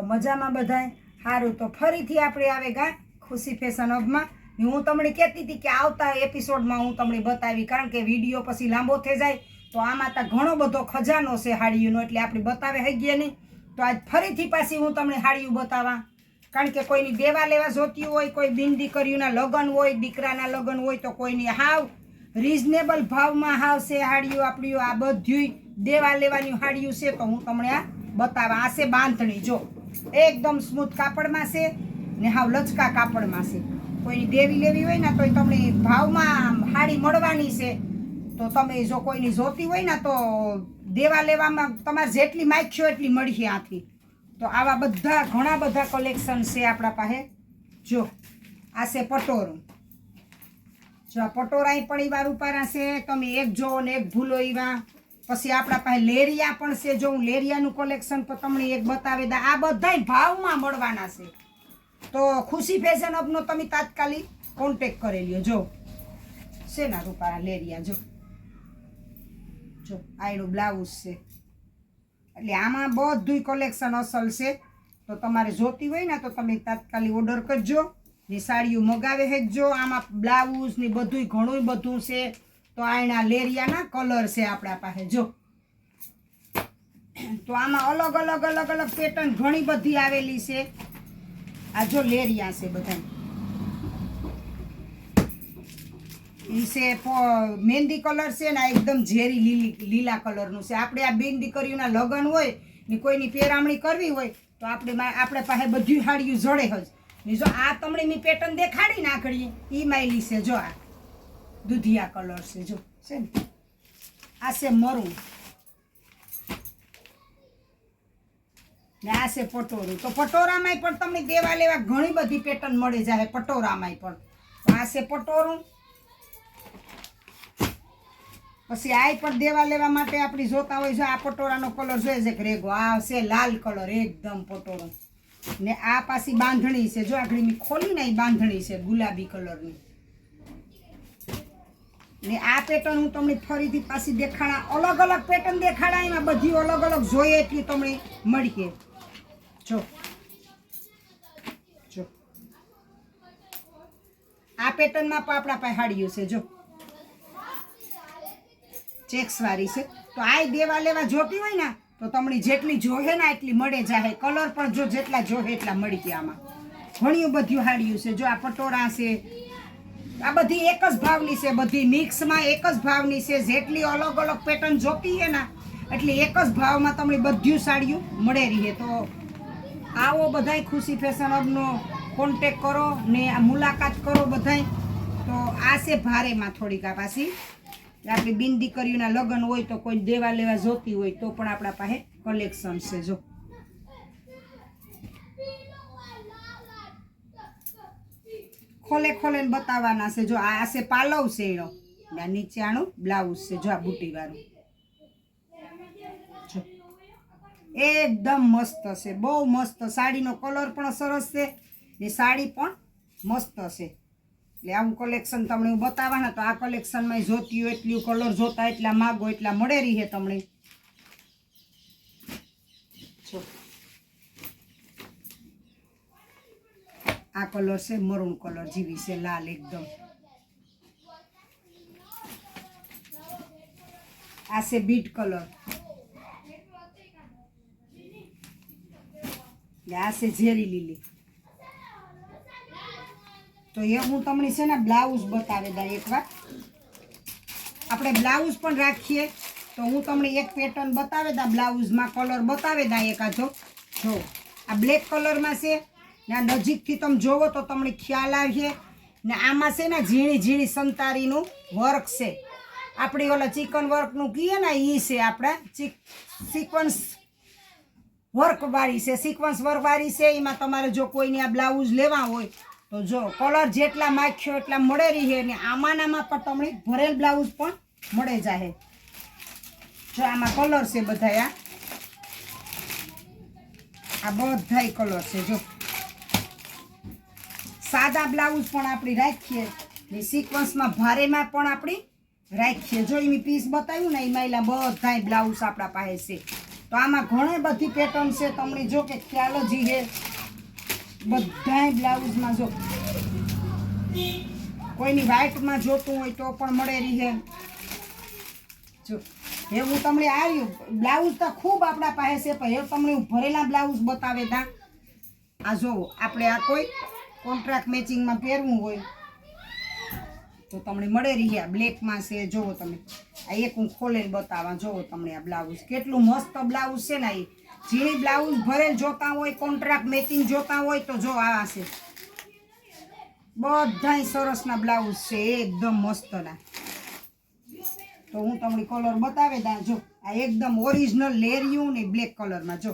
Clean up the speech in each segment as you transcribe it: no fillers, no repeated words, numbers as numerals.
તો મજામાં બધાય સારું તો ફરીથી આપણે આવે ગા ખુશી ફેશન હબમાં હું તમને કહેતી હતી કે આવતા એપિસોડમાં હું તમને બતાવી કારણ કે વિડીયો પછી લાંબો થઈ જાય તો આમાં તો ઘણો બધો ખજાનો છે હાડીઓનો એટલે આપણે બતાવે હઈ ગયા નહીં તો આજ ફરીથી પાછી હું તમને હાડીઓ બતાવવા કારણ કે કોઈની દેવા લેવા જોતી હોય કોઈ બિન દીકરીઓના લગ્ન હોય દીકરાના લગ્ન હોય તો કોઈની હાવ રીઝનેબલ ભાવમાં હાવ છે હાડીઓ આપણી આ બધું દેવા લેવાની હાડીઓ છે તો હું તમને આ બતાવવા આ છે બાંધણી જો એકદમ સ્મૂથ કાપડમાં છે ને હાવ લચકા કાપડમાં છે કોઈની દેવી લેવી હોય ને તો તમને ભાવમાં હાડી મળવાની છે તો તમે જો કોઈની જોતી હોય ને તો દેવા લેવામાં તમારે જેટલી માગશો એટલી મળશે આથી તો આવા બધા ઘણા બધા કલેક્શન છે આપણા પાસે જો આ છે પટોરું જો પટોરા પણ એવા રૂપારા છે તમે એક જોવો ને એક ભૂલો એવા પછી આપણા પાસે લેરિયા પણ છે જો હું લેરિયાનું કલેક્શન તો તમને એક બતાવી દઉં આ બધાય ભાવમાં મળવાના છે તો ખુશી ફેશન હબનો તમે તાત્કાલિક કોન્ટેક્ટ કરી લ્યો જો શેના રૂપારા લેરિયા જો આયનું બ્લાઉઝ છે એટલે આમાં બધું કલેક્શન અસલ છે તો તમારે જોતી હોય ને તો તમે તાત્કાલિક ઓર્ડર કરજો ને સાડીઓ મગાવે હેજો આમાં બ્લાઉઝ ને બધું ઘણું બધું છે તો આના લેરિયાના કલર છે આપણા પાસે જો તો આમાં અલગ અલગ અલગ અલગ પેટર્ન ઘણી બધી આવેલી છે આ જો લેરિયા છે બધા ઈ છે મહેંદી કલર છે ને એકદમ ઝેરી લીલા કલરનું છે આપણે આ બેન દીકરીઓના લગ્ન હોય ને કોઈની પેરામણી કરવી હોય તો આપણે પાસે બધી હાડીઓ જડે જ ને જો આ તમને મેં પેટર્ન દેખાડી નાખડી ઈ માયલી છે જો આ દૂધિયા કલર છે જો છે ને આ છે મરૂન ને આ છે પટોરું તો પટોરામાંય પણ તમને દેવા લેવા ઘણી બધી પેટર્ન મળે જાય પટોરામાંય પણ તો આ છે પટોરું પછી આ પણ દેવા લેવા માટે આપણી જોતા હોય છે આ પટોરાનો કલર જોઈએ છે કે રેગો આ છે લાલ કલર એકદમ પટોરું ને આ પાછી બાંધણી છે જો આગળ મેં ખોલી ને બાંધણી છે ગુલાબી કલરની ને આ પેટર્ન હું તમને ફરીથી પાછી દેખાડા અલગ અલગ પેટર્ન દેખાડા એમાં બધી અલગ અલગ જોઈએ એટલી તમને મળીએ જો જો આ પેટર્નમાં પણ આપણા પાસે હાડીઓ છે જો ચેક્સ વાળી છે તો આ દેવા લેવા જોતી હોય ને તો તમને જેટલી જોહે ને એટલી મળે જાય કલર પણ જો જેટલા જોહે એટલા મળી ગયા આમાં ઘણી બધી હાડીઓ છે જો આ પટોરા છે આ બધી એક જ ભાવની છે બધી મિક્સમાં એક જ ભાવની છે જેટલી અલગ અલગ પેટર્ન જોતી છે ને એટલે એક જ ભાવમાં તમને બધી સાડીઓ મળે રહે તો આવો બધાય ખુશી ફેશન હબનો કોન્ટેક કરો ને આ મુલાકાત કરો બધાય તો આ છે ભારેમાં થોડીક આ પાછી આપણી બિન દીકરીઓના લગ્ન હોય તો કોઈ દેવા લેવા જોતી હોય તો પણ આપણા પાસે કલેક્શન છે જો ખોલે ખોલે બતાવવાના છે જો આ છે પાલવ છે એનો ને નીચે આનું બ્લાઉઝ છે જો આ બુટી વાળું એકદમ મસ્ત છે બહુ મસ્ત સાડીનો કલર પણ સરસ છે ને સાડી પણ મસ્ત છે એટલે આવું કલેક્શન તમને હું બતાવવાના તો આ કલેક્શનમાં જોતી હોય એટલું કલર જોતા એટલા માગો એટલા મળે રહે તમને આ કલર છે મરૂન કલર જેવી છે લાલ એકદમ આ છે બીટ કલર આ છે ઝેરી લીલી તો એ હું તમને છે ને બ્લાઉઝ બતાવી દઉં એકવાર આપણે બ્લાઉઝ પણ રાખીએ તો હું તમને એક પેટર્ન બતાવી દઉં બ્લાઉઝમાં કલર બતાવી દઉં એકાદો જો આ બ્લેક કલરમાં છે ને આ નજીકથી તમે જોવો તો તમને ખ્યાલ આવશે ને આમાં છે ને ઝીણી ઝીણી સંતારીનું વર્ક છે આપણી ઓલા ચિકન વર્કનું કહીએ ને એ છે આપણા સિક્વન્સ વર્કવાળી છે સિક્વન્સ વર્કવાળી છે એમાં તમારે જો કોઈને આ બ્લાઉઝ લેવા હોય તો જો કલર જેટલા માખ્યો એટલા મળે રહે ને આમાંનામાં પણ તમને ભરેલ બ્લાઉઝ પણ મળે જાય જો આમાં કલર છે બધા આ બધાય કલર છે જો સાદા બ્લાઉઝ પણ આપણી રાખીએ ને સિક્વન્સમાં ભારેમાં પણ આપણી રાખીએ જો એની પીસ બતાવ્યું ને એમાં બધાય બ્લાઉઝ આપણા પાસે છે તો આમાં ઘણી બધી પેટર્ન છે, તમને જો કે ખ્યાલ જ છે. બધાય બ્લાઉઝમાં જો કોઈની વ્હાઈટમાં જોતું હોય તો પણ મળે રહે. જો એ હું તમને આવ્યું બ્લાઉઝ તો ખૂબ આપણા પાસે છે, પણ એ તમને હું ભરેલા બ્લાઉઝ બતાવે તા. આ જોવો આપણે આ કોઈ કોન્ટ્રાક્ટ મેચિંગમાં પહેરવું હોય તો તમને મળે રહી. આ બ્લેકમાં છે, જોવો તમે. આ એક હું ખોલીને બતાવવા, જોવો તમને આ બ્લાઉઝ કેટલું મસ્ત બ્લાઉઝ છે ને. એ ઝીણી બ્લાઉઝ ભરેલ જોતા હોય, કોન્ટ્રાક્ટ મેચિંગ જોતા હોય તો જો આવા છે. બધાય સરસના બ્લાઉઝ છે, એકદમ મસ્તના. તો હું તમને કલર બતાવે દા. જો આ એકદમ ઓરિજિનલ લેરિયું ને બ્લેક કલરમાં. જો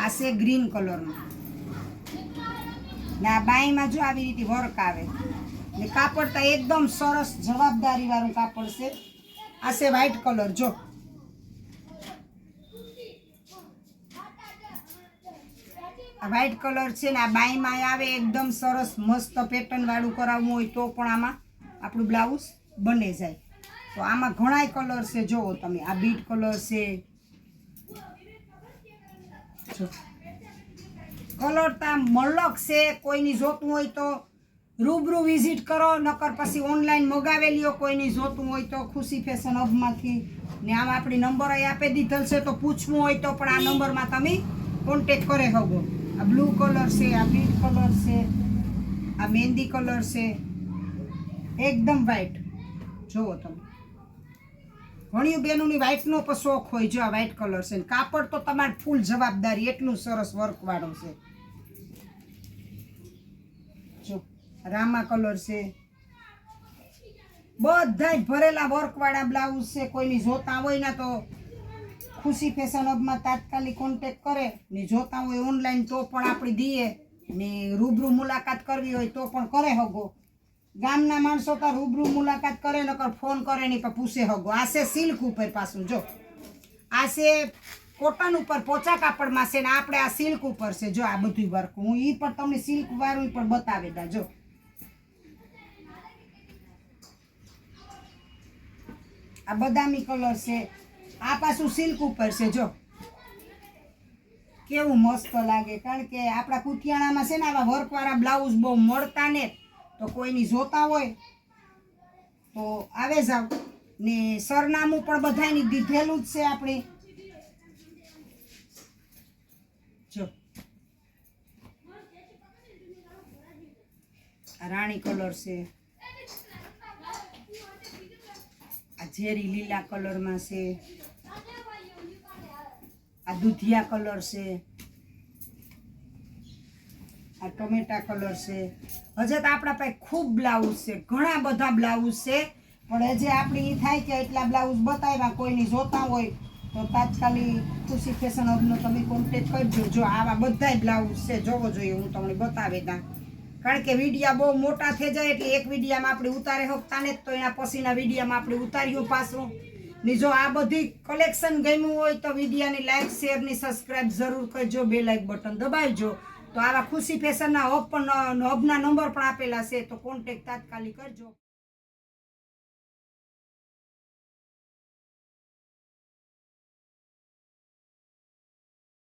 આ છે ગ્રીન કલરમાં ને આ બાઈમાં જો આવી રીતે વર્ક આવે ને કાપડ તો એકદમ સરસ જવાબદારી વાળું કાપડ છે. આ છે વ્હાઈટ કલર. જો આ વ્હાઈટ કલર છે ને આ બાઈમાં આવે એકદમ સરસ મસ્ત પેટર્ન વાળું કરાવવું હોય તો પણ આમાં આપણું બ્લાઉઝ બને જાય. તો આમાં ઘણાય કલર છે, જોવો તમે. આ બીટ કલર છે. જો કલર તો મલક છે. કોઈની જોતું હોય તો રૂબરૂ વિઝિટ કરો, નકર પછી ઓનલાઈન મગાવેલીઓ કોઈની જોતું હોય તો ખુશી ફેશન હબમાંથી. ને આમાં આપણી નંબર અહીં આપી દીધેલ છે, તો પૂછવું હોય તો પણ આ નંબરમાં તમે કોન્ટેક્ટ કરી શકો. આ બ્લુ કલર છે, આ બીટ કલર છે, આ મહેંદી કલર છે, એકદમ વ્હાઈટ. જુઓ તમે. ઘણી બહેનોની વ્હાઈટનો પણ શોખ હોય. જો આ વ્હાઈટ કલર છે. કાપડ તો તમારે ફૂલ જવાબદારી, એટલું સરસ વર્કવાળું છે. જો રામા કલર છે. બધાય ભરેલા વર્કવાળા બ્લાઉઝ છે. કોઈની જોતા હોય ને તો ખુશી ફેશન હબમાં તાત્કાલિક કોન્ટેક્ટ કરે ને જોતા હોય ઓનલાઈન તો પણ આપણે દઈએ ને રૂબરૂ મુલાકાત કરવી હોય તો પણ કરે હગો. ગામના માણસો તો રૂબરૂ મુલાકાત કરે નકર ફોન કરે નહીં પણ પૂછે હગો. આ છે સિલ્ક ઉપર પાછું. જો આ છે કોટન ઉપર પોચા કાપડમાં છે ને આપણે આ સિલ્ક ઉપર છે. જો આ બધું વર્ક હું એ પણ તમને સિલ્ક વાળું પણ બતાવી દા. જો આ બદામી કલર છે. આ પાછું સિલ્ક ઉપર છે. જો કેવું મસ્ત લાગે. કારણ કે આપણા કુટિયાણામાં છે ને આવા વર્કવાળા બ્લાઉઝ બહુ મળતા ને, તો કોઈની જોતા હોય તો આવે જાવ. ને સરનામું પણ બધાની દીધેલું જ છે આપણે. જો આ રાણી કલર છે. આ ઝેરી લીલા કલરમાં છે. આ દૂધિયા કલર છે. આ ટમેટા કલર છે. હજે તો આપણા પાસે ખૂબ બ્લાઉઝ છે, ઘણા બધા બ્લાઉઝ છે. પણ હજે આપણે એ થાય કે એટલા બ્લાઉઝ બતાવ્યા, કોઈની જોતા હોય તો તાત્કાલિક ખુશી ફેશન હબનો તમે કોન્ટેક્ટ કરજો. જો આવા બધાય બ્લાઉઝ છે, જોવો જોઈએ. હું તમને બતાવી દઉં. કારણ કે વિડીયા બહુ મોટા થઈ જાય એટલે એક વિડીયામાં આપણે ઉતારે શકતા ને, તો એના પછીના વિડીયામાં આપણે ઉતાર્યું પાછું. ને જો આ બધી કલેક્શન ગમ્યું હોય તો વિડીયાની લાઈક, શેર ને સબસ્ક્રાઈબ જરૂર કરજો. બે લાઈક બટન દબાવજો. તો આવા ખુશી ફેશનના હબના નંબર પણ આપેલા છે, તો કોન્ટેક્ટ તાત્કાલિક કરજો.